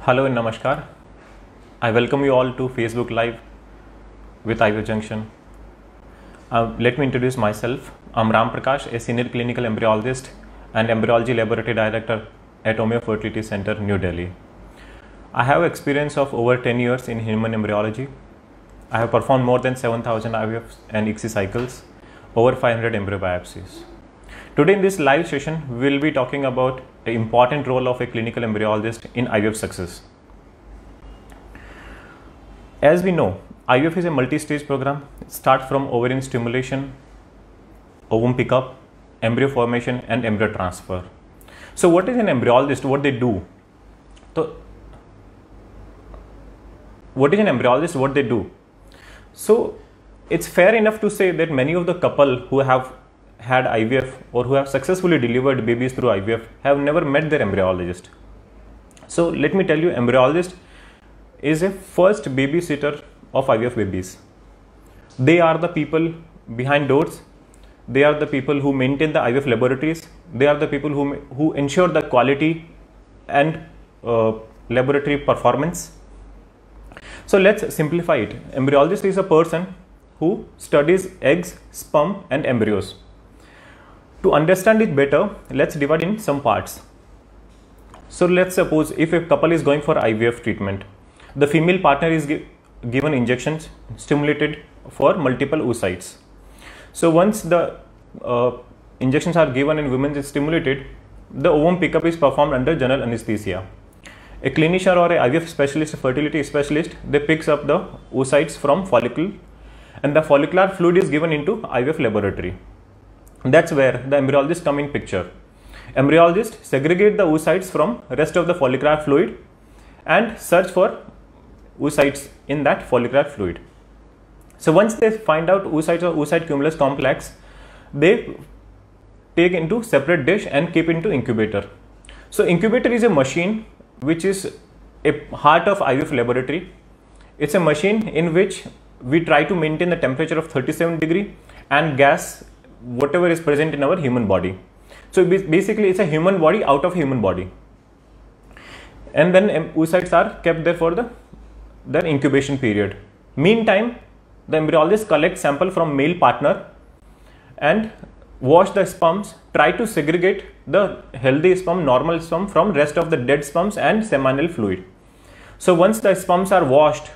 Hello and Namaskar. I welcome you all to Facebook Live with IVF Junction. Let me introduce myself. I'm Ram Prakash, a senior clinical embryologist and embryology laboratory director at Omeo Fertility Center, New Delhi. I have experience of over 10 years in human embryology. I have performed more than 7,000 IVF and ICSI cycles, over 500 embryo biopsies. Today in this live session, we will be talking about the important role of a clinical embryologist in IVF success. As we know, IVF is a multi-stage program. It starts from ovarian stimulation, ovum pickup, embryo formation and embryo transfer. So what is an embryologist? What they do? So what is an embryologist? What they do? So it's fair enough to say that many of the couple who have had IVF or who have successfully delivered babies through IVF have never met their embryologist. So let me tell you, embryologist is a first babysitter of IVF babies. They are the people behind doors. They are the people who maintain the IVF laboratories. They are the people who ensure the quality and laboratory performance. So let's simplify it. Embryologist is a person who studies eggs, sperm and embryos. To understand it better, let's divide in some parts. So let's suppose if a couple is going for IVF treatment, the female partner is given injections stimulated for multiple oocytes. So once the injections are given and women is stimulated, the ovum pickup is performed under general anesthesia. A clinician or a IVF specialist, a fertility specialist, they picks up the oocytes from follicle and the follicular fluid is given into IVF laboratory. That's where the embryologist come in picture. Embryologist segregate the oocytes from rest of the follicular fluid and search for oocytes in that follicular fluid. So once they find out oocytes or oocyte cumulus complex, they take into separate dish and keep into incubator. So incubator is a machine which is a heart of IVF laboratory. It's a machine in which we try to maintain the temperature of 37 degree and gas whatever is present in our human body. So basically it's a human body out of human body. And then oocytes are kept there for their incubation period. Meantime, the embryologist collects sample from male partner and wash the sperms, try to segregate the healthy sperm, normal sperm from rest of the dead sperms and seminal fluid. So once the sperms are washed,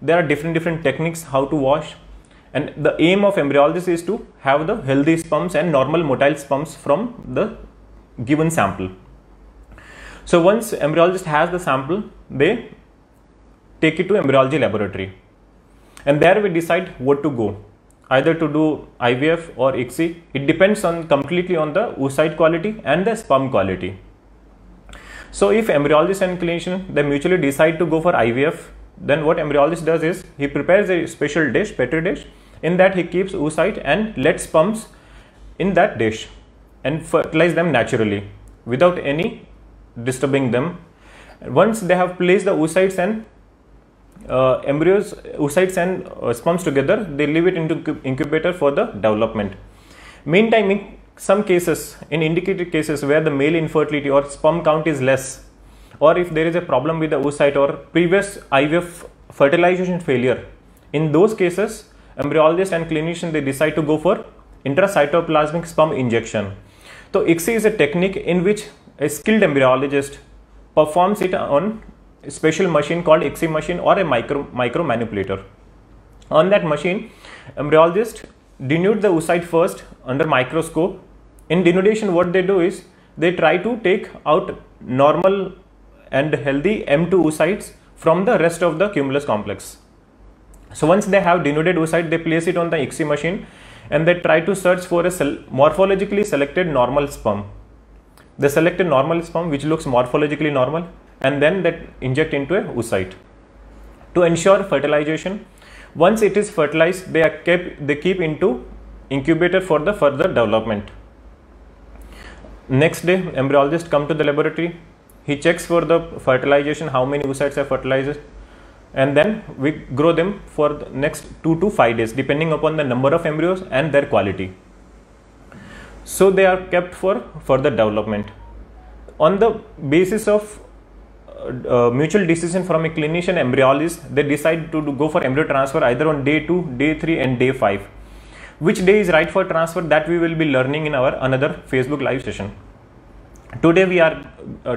there are different techniques how to wash, and the aim of embryologist is to have the healthy sperms and normal motile sperms from the given sample. So once embryologist has the sample, they take it to embryology laboratory and there we decide what to go, either to do IVF or ICSI. It depends on completely on the oocyte quality and the sperm quality. So if embryologist and clinician they mutually decide to go for IVF, then what embryologist does is he prepares a special dish, petri dish. In that he keeps oocyte and lets sperms in that dish and fertilize them naturally without any disturbing them. Once they have placed the oocytes and embryos, oocytes and sperms together, they leave it into incubator for the development. Meantime, in some cases, in indicated cases where the male infertility or sperm count is less, or if there is a problem with the oocyte or previous IVF fertilization failure, in those cases embryologist and clinician they decide to go for intracytoplasmic sperm injection. So ICSI is a technique in which a skilled embryologist performs it on a special machine called ICSI machine or a micro manipulator. On that machine, embryologist denude the oocyte first under microscope. In denudation, what they do is they try to take out normal and healthy M2 oocytes from the rest of the cumulus complex. So once they have denuded oocyte, they place it on the ICSI machine and they try to search for a morphologically selected normal sperm. They select a normal sperm which looks morphologically normal and then they inject into a oocyte to ensure fertilization. Once it is fertilized, they keep into incubator for the further development. Next day, embryologist come to the laboratory. He checks for the fertilization, how many oocytes are fertilized, and then we grow them for the next 2 to 5 days depending upon the number of embryos and their quality. So they are kept for further development. On the basis of mutual decision from a clinician embryologist. They decide to go for embryo transfer either on day 2, day 3 and day 5. Which day is right for transfer, that we will be learning in our another Facebook live session. Today we are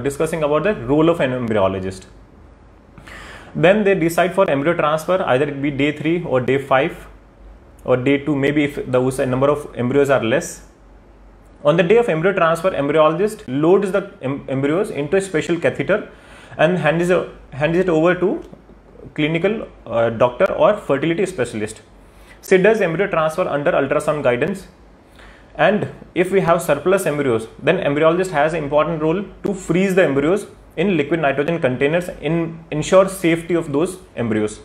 discussing about the role of an embryologist. Then they decide for embryo transfer, either it be day 3 or day 5 or day 2, maybe if the number of embryos are less. On the day of embryo transfer, embryologist loads the embryos into a special catheter and hands it over to clinical doctor or fertility specialist. She does embryo transfer under ultrasound guidance, and if we have surplus embryos, then embryologist has an important role to freeze the embryos in liquid nitrogen containers and ensure safety of those embryos.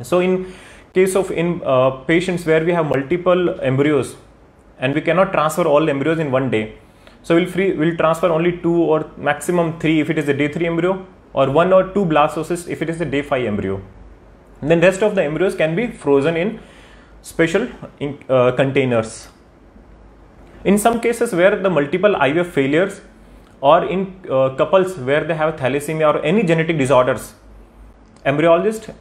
So in case of patients where we have multiple embryos and we cannot transfer all embryos in one day, so we'll transfer only 2 or maximum 3 if it is a day 3 embryo, or 1 or 2 blastocysts if it is a day 5 embryo. And then rest of the embryos can be frozen in special containers. In some cases where the multiple IVF failures, or in couples where they have thalassemia or any genetic disorders, embryologist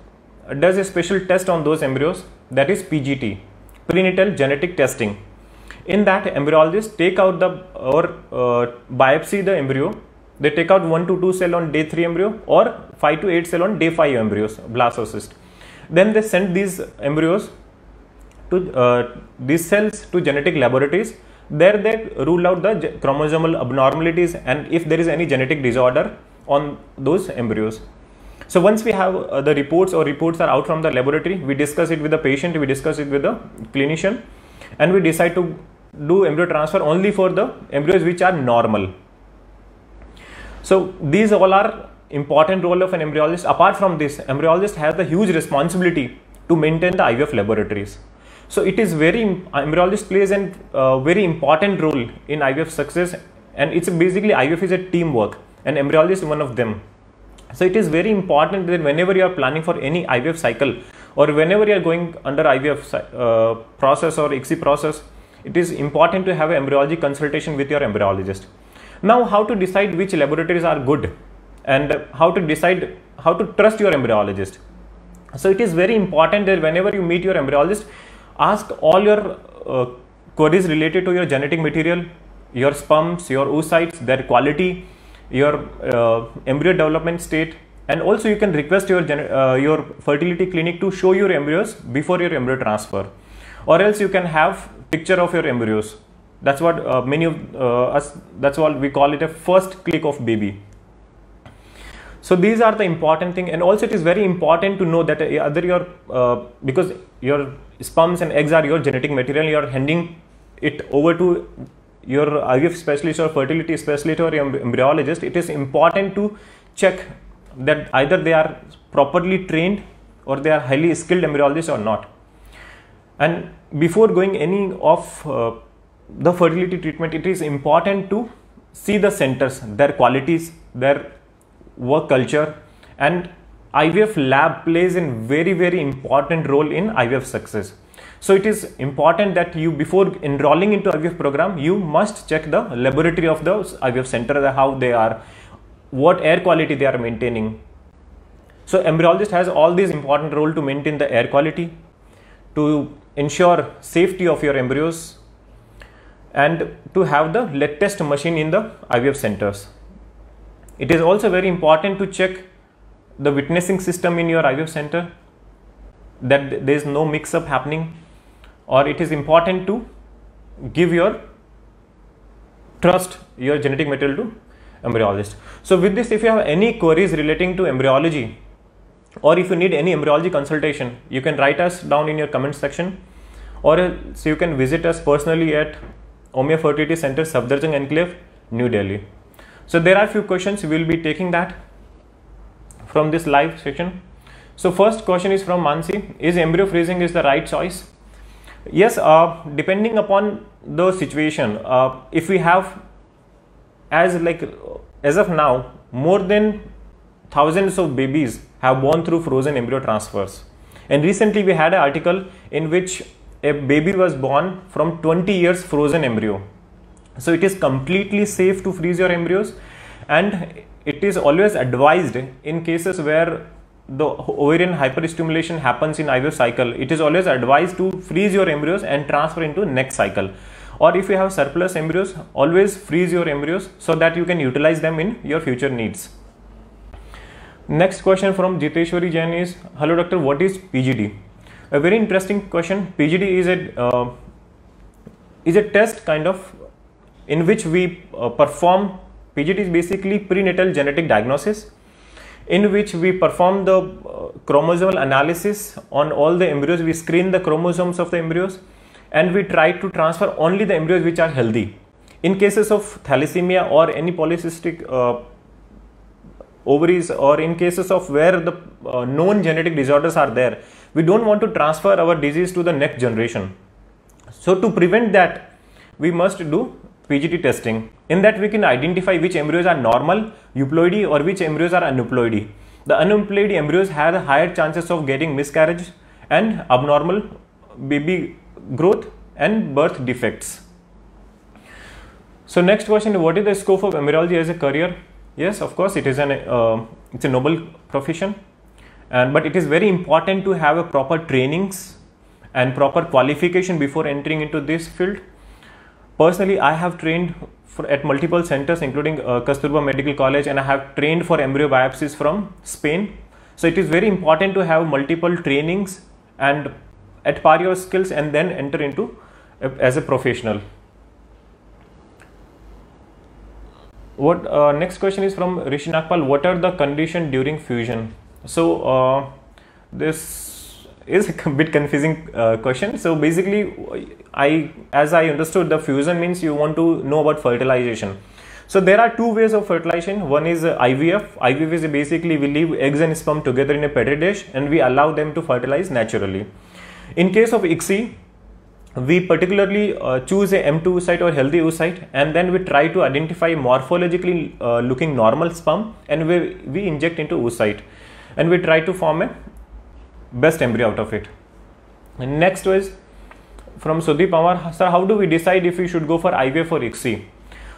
does a special test on those embryos, that is PGT, prenatal genetic testing. In that, embryologists take out biopsy the embryo. They take out 1 to 2 cell on day 3 embryo or 5 to 8 cell on day 5 embryos, blastocyst. Then they send these embryos to these cells to genetic laboratories. There they rule out the chromosomal abnormalities and if there is any genetic disorder on those embryos. So once we have the reports are out from the laboratory, we discuss it with the patient, we discuss it with the clinician, and we decide to do embryo transfer only for the embryos which are normal. So these all are important role of an embryologist. Apart from this, embryologist has the huge responsibility to maintain the IVF laboratories. So it is embryologist plays a very important role in IVF success, and it's basically IVF is a teamwork and embryologist is one of them. So it is very important that whenever you are planning for any IVF cycle or whenever you are going under IVF process or ICSI process, it is important to have an embryology consultation with your embryologist. Now, how to decide which laboratories are good and how to decide how to trust your embryologist. So it is very important that whenever you meet your embryologist, ask all your queries related to your genetic material, your sperms, your oocytes, their quality, your embryo development state, and also you can request your fertility clinic to show your embryos before your embryo transfer, or else you can have picture of your embryos. That's what many of us, that's what we call it, a first click of baby. So these are the important thing, and also it is very important to know that because your sperms and eggs are your genetic material, you are handing it over to your IVF specialist or fertility specialist or embryologist. It is important to check that either they are properly trained or they are highly skilled embryologists or not. And before going any of the fertility treatment, it is important to see the centers, their qualities, their work culture, and IVF lab plays a very, very important role in IVF success. So it is important that you, before enrolling into IVF program, you must check the laboratory of the IVF center, how they are, what air quality they are maintaining. So embryologist has all these important role to maintain the air quality, to ensure safety of your embryos, and to have the lead test machine in the IVF centers. It is also very important to check the witnessing system in your IVF center, that there is no mix up happening, or it is important to give your trust, your genetic material to embryologist. So with this, if you have any queries relating to embryology, or if you need any embryology consultation, you can write us down in your comment section, or else you can visit us personally at Omia Fertility Center, Safdarjung Enclave, New Delhi. So there are few questions, we will be taking that from this live session. So first question is from Mansi: is embryo freezing is the right choice? Yes, depending upon the situation. If we have, as of now, more than thousands of babies have born through frozen embryo transfers, and recently we had an article in which a baby was born from 20 years frozen embryo. So it is completely safe to freeze your embryos, and it is always advised in cases where the ovarian hyperstimulation happens in IVF cycle, it is always advised to freeze your embryos and transfer into next cycle. Or if you have surplus embryos, always freeze your embryos so that you can utilize them in your future needs. Next question from Jiteshwari Jain is, hello doctor, what is PGD? A very interesting question. PGD is a test kind of in which we perform. PGD is basically prenatal genetic diagnosis, in which we perform the chromosomal analysis on all the embryos. We screen the chromosomes of the embryos and we try to transfer only the embryos which are healthy. In cases of thalassemia or any polycystic ovaries, or in cases of where the known genetic disorders are there, we don't want to transfer our disease to the next generation. So to prevent that, we must do PGD testing. In that we can identify which embryos are normal, euploidy, or which embryos are aneuploidy. The aneuploidy embryos have higher chances of getting miscarriage and abnormal baby growth and birth defects. So next question, what is the scope of embryology as a career? Yes, of course, it is it's a noble profession, but it is very important to have a proper trainings and proper qualification before entering into this field. Personally, I have trained at multiple centers, including Kasturba Medical College, and I have trained for embryo biopsies from Spain. So it is very important to have multiple trainings and at par your skills and then enter into as a professional. What next question is from Rishi Nagpal, what are the conditions during fusion? So this is a bit confusing question. So basically, as I understood, the fusion means you want to know about fertilization. So there are two ways of fertilization. One is IVF. IVF is basically we leave eggs and sperm together in a petri dish and we allow them to fertilize naturally. In case of ICSI, we particularly choose a M2 oocyte or healthy oocyte, and then we try to identify morphologically looking normal sperm, and we inject into oocyte and we try to form a best embryo out of it. And next was from Sudeep Pawar, sir, how do we decide if we should go for IVF or ICSI?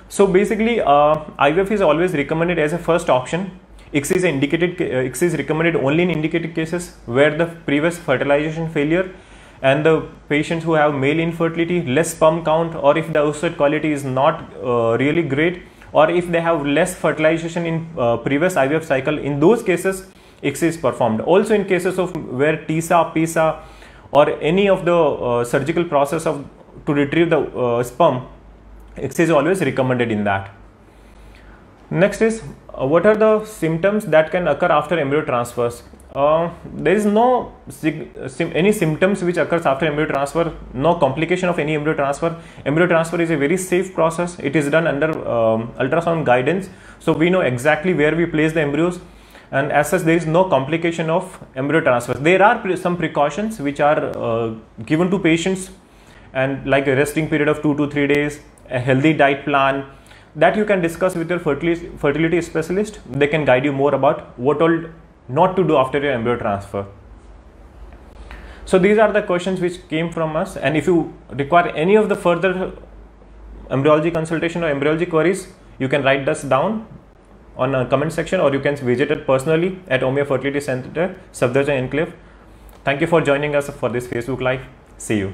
So basically IVF is always recommended as a first option. ICSI is recommended only in indicated cases where the previous fertilization failure and the patients who have male infertility, less sperm count, or if the oocyte quality is not really great, or if they have less fertilization in previous IVF cycle, in those cases ICSI is performed. Also in cases of where TISA, PISA, or any of the surgical process to retrieve the sperm, ICSI is always recommended in that. Next is what are the symptoms that can occur after embryo transfers? There is no any symptoms which occurs after embryo transfer, no complication of any embryo transfer. Embryo transfer is a very safe process. It is done under ultrasound guidance, so we know exactly where we place the embryos, and as such there is no complication of embryo transfer. There are some precautions which are given to patients, and like a resting period of 2 to 3 days, a healthy diet plan, that you can discuss with your fertility specialist. They can guide you more about what all not to do after your embryo transfer. So these are the questions which came from us, and if you require any of the further embryology consultation or embryology queries, you can write us down on a comment section, or you can visit it personally at Omia Fertility Center, Safdarjung Enclave. Thank you for joining us for this Facebook Live. See you.